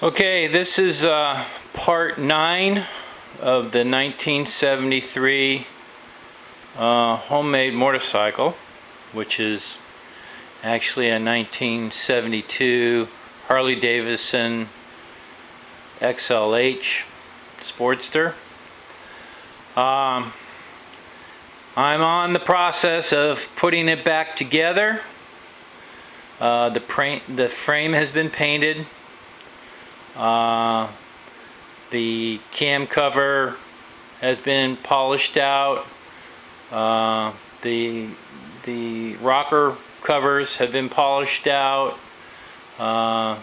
Okay, this is part 9 of the 1973 homemade motorcycle, which is actually a 1972 Harley Davidson XLH Sportster. I'm on the process of putting it back together. The frame has been painted. The cam cover has been polished out. The rocker covers have been polished out. The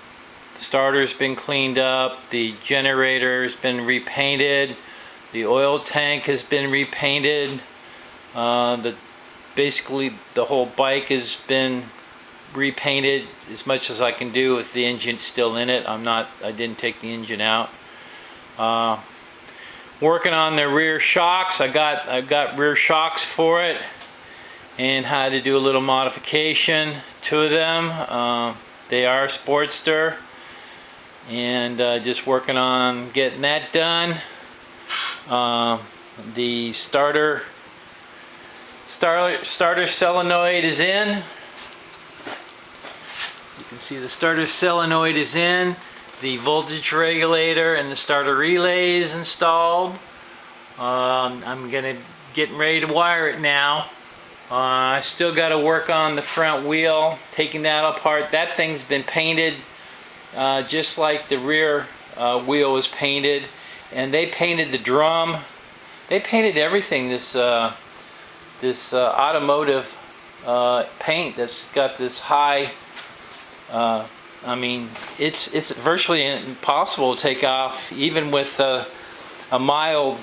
starter's been cleaned up. The generator's been repainted. The oil tank has been repainted. Basically the whole bike has been repainted as much as I can do with the engine still in it. I didn't take the engine out. Working on the rear shocks. I've got rear shocks for it, and had to do a little modification to them. They are Sportster, and just working on getting that done. The starter solenoid is in. You can see the starter solenoid is in. The voltage regulator and the starter relay is installed. I'm getting ready to wire it now. I still got to work on the front wheel, taking that apart. That thing's been painted just like the rear wheel was painted, and they painted the drum. They painted everything. This automotive paint that's got this high. I mean, it's virtually impossible to take off, even with a mild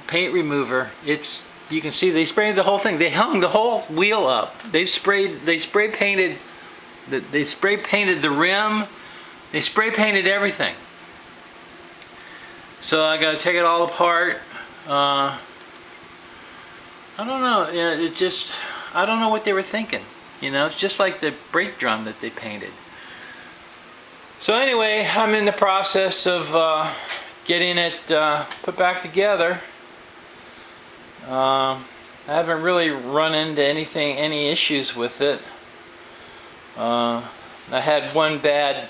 paint remover. You can see they sprayed the whole thing. They hung the whole wheel up. They spray painted the rim. They spray painted everything. So I got to take it all apart. I don't know. Yeah, I don't know what they were thinking. You know, it's just like the brake drum that they painted. So anyway, I'm in the process of getting it put back together. I haven't really run into any issues with it. I had one bad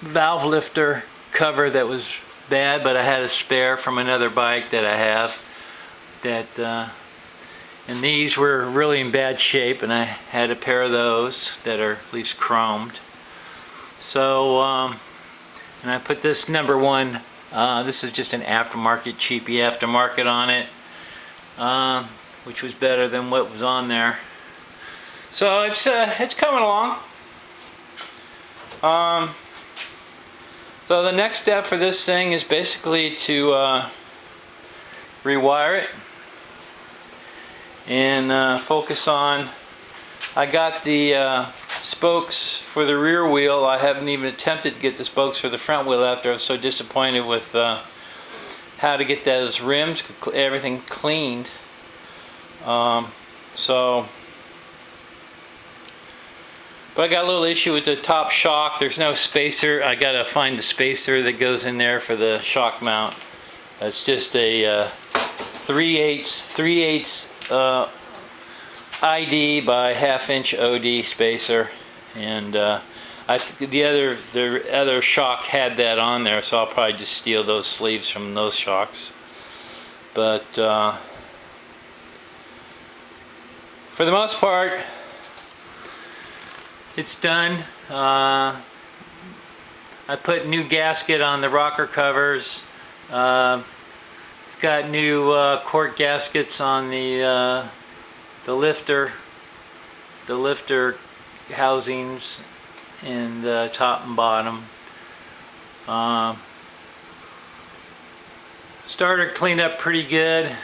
valve lifter cover that was bad, but I had a spare from another bike that I have and these were really in bad shape, and I had a pair of those that are at least chromed. So and I put this number 1, this is just an aftermarket, cheapy aftermarket on it, which was better than what was on there. So it's coming along. So the next step for this thing is basically to rewire it and focus on. I got the spokes for the rear wheel. I haven't even attempted to get the spokes for the front wheel after I was so disappointed with how to get those rims, everything cleaned. But I got a little issue with the top shock. There's no spacer. I gotta find the spacer that goes in there for the shock mount. It's just a 3/8 ID by 1/2 inch OD spacer, and the other shock had that on there, so I'll probably just steal those sleeves from those shocks. But for the most part, it's done. I put new gasket on the rocker covers. It's got new cork gaskets on the lifter housings in the top and bottom. Starter cleaned up pretty good.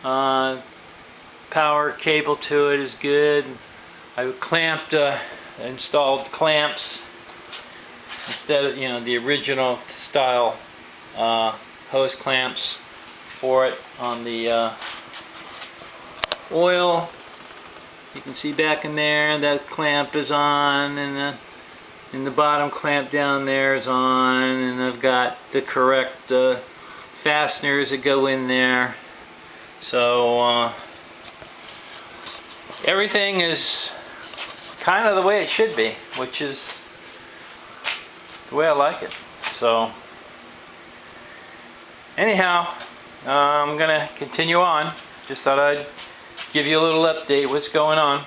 Power cable to it is good. I installed clamps instead of the original style hose clamps for it on the oil. You can see back in there that clamp is on, and the bottom clamp down there is on, and I've got the correct fasteners that go in there. So everything is kind of the way it should be, which is the way I like it. So anyhow, I'm gonna continue on. Just thought I'd give you a little update what's going on.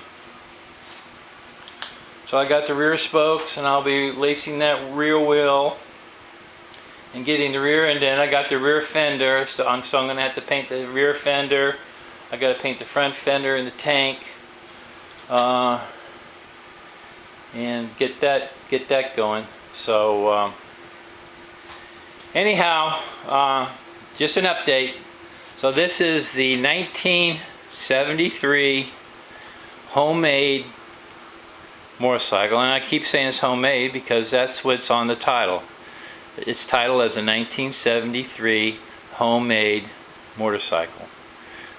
So I got the rear spokes, and I'll be lacing that rear wheel and getting the rear end in. I got the rear fender, so I'm going to have to paint the rear fender. I got to paint the front fender and the tank, and get that going. So anyhow, just an update. So this is the 1973 homemade motorcycle, and I keep saying it's homemade because that's what's on the title. It's titled as a 1973 homemade motorcycle,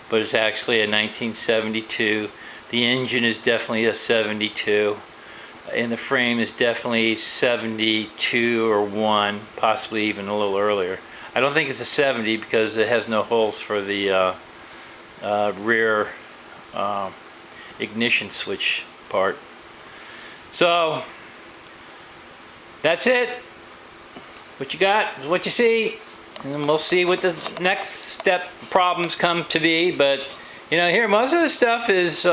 but it's actually a 1972. The engine is definitely a 72, and the frame is definitely 72 or 1, possibly even a little earlier. I don't think it's a 70 because it has no holes for the rear ignition switch part. So that's it. What you got is what you see, and then we'll see what the next step problems come to be. But you know, here most of the stuff is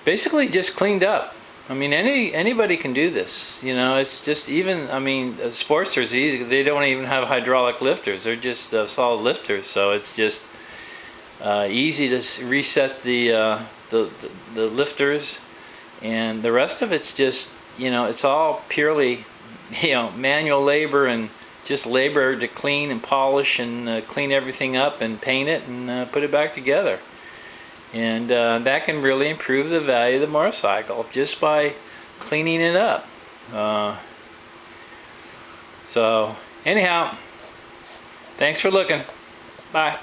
basically just cleaned up. I mean, anybody can do this. You know, it's just even, I mean, Sportsters easy. They don't even have hydraulic lifters. They're just solid lifters. So it's just easy to reset the lifters, and the rest of it's just, you know, it's all purely, you know, manual labor and just labor to clean and polish and clean everything up and paint it and put it back together. And that can really improve the value of the motorcycle just by cleaning it up. So anyhow, thanks for looking. Bye.